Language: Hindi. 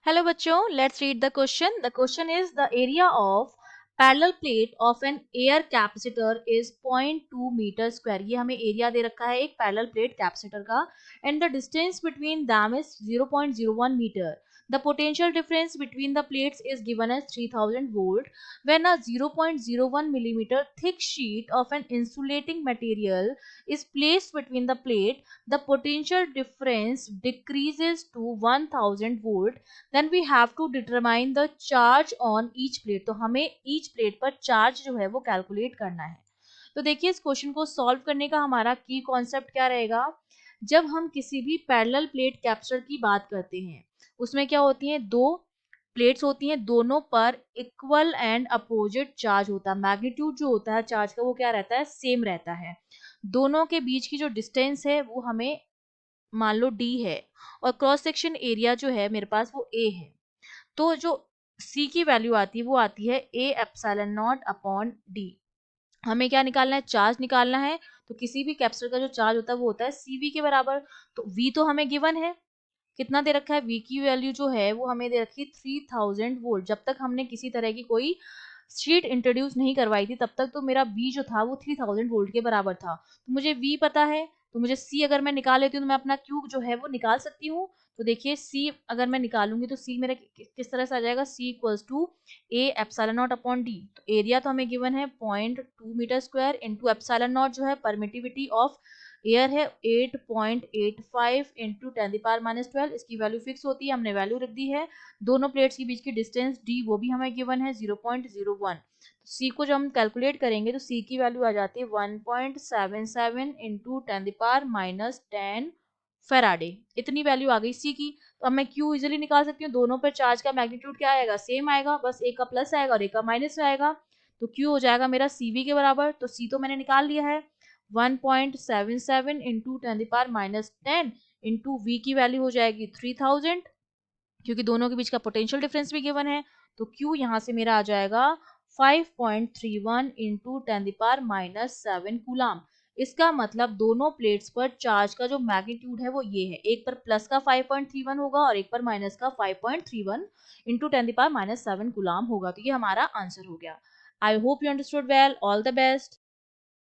Hello बच्चों, let's read the question. The question is the area of parallel plate of an air capacitor is 0.2 meter square. ये हमें एरिया दे रखा है एक पैरेलल प्लेट कैपेसिटर का and the distance between them is 0.01 meter. The potential difference between the plates is given as 3000 volt. When a 0.01 millimeter thick sheet of an insulating material is placed between the plate, the potential difference decreases to 1000 volt. Then we have to determine the charge on each plate. तो हमें ईच प्लेट पर चार्ज जो है वो कैलकुलेट करना है। तो देखिए इस क्वेश्चन को सॉल्व करने का हमारा की कॉन्सेप्ट क्या रहेगा। जब हम किसी भी पैरेलल प्लेट कैप्चर की बात करते हैं उसमें क्या होती है, दो प्लेट्स होती हैं, दोनों पर इक्वल एंड अपोजिट चार्ज होता है। मैग्नीट्यूड जो होता है चार्ज का वो क्या रहता है, सेम रहता है। दोनों के बीच की जो डिस्टेंस है वो हमें मान लो d है और क्रॉस सेक्शन एरिया जो है मेरे पास वो a है। तो जो c की वैल्यू आती है वो आती है a epsilon naught upon d। हमें क्या निकालना है, चार्ज निकालना है। तो किसी भी कैप्सूल का जो चार्ज होता है वो होता है cv के बराबर। तो v तो हमें गिवन है, कितना दे रखा है, v की वैल्यू जो है वो हमें दे रखी है 3000 वोल्ट। जब तक हमने किसी तरह की कोई शीट इंट्रोड्यूस नहीं करवाई थी तब तक तो मेरा v जो था वो 3000 वोल्ट के बराबर था। तो मुझे v पता है, तो मुझे c अगर मैं निकाल लेती हूँ तो मैं अपना q जो है वो निकाल सकती हूँ। तो देखिए c अगर मैं निकालूंगी तो c मेरा किस तरह से आ जाएगा, c equals to a epsilon naught upon d। तो एरिया तो हमें गिवन है 0.2 metre square into epsilon naught जो है परमिटिविटी ऑफ एयर है 8.85 इंटू 10⁻12। इसकी वैल्यू फिक्स होती है, हमने वैल्यू रख दी है। दोनों प्लेट्स के बीच की डिस्टेंस d वो भी हमें गिवन है 0.01। c को जब हम कैलकुलेट करेंगे तो c की वैल्यू आ जाती है 1.77 इंटू 10⁻10 फेराडे। इतनी वैल्यू आ गई c की। तो अब मैं q इजिली निकाल सकती हूँ। दोनों पर चार्ज का मैग्नीट्यूड क्या आएगा, सेम आएगा, बस एक का प्लस आएगा और एक का माइनस आएगा। तो q हो जाएगा मेरा cv के बराबर। तो c तो मैंने निकाल लिया है 1.77 इंटू 10⁻10 इंटू v की वैल्यू हो जाएगी 3000, क्योंकि दोनों के बीच का पोटेंशियल डिफरेंस भी गिवन है। तो q यहाँ से मेरा आ जाएगा 5.31 इंटू 10⁻7 कूलाम। इसका मतलब दोनों प्लेट्स पर चार्ज का जो मैग्नीट्यूड है वो ये है, एक पर प्लस का 5.31 होगा और एक पर माइनस का 5.31 इंटू 10⁻7 कूलाम होगा। तो ये हमारा आंसर हो गया। I hope you understood well. All the best.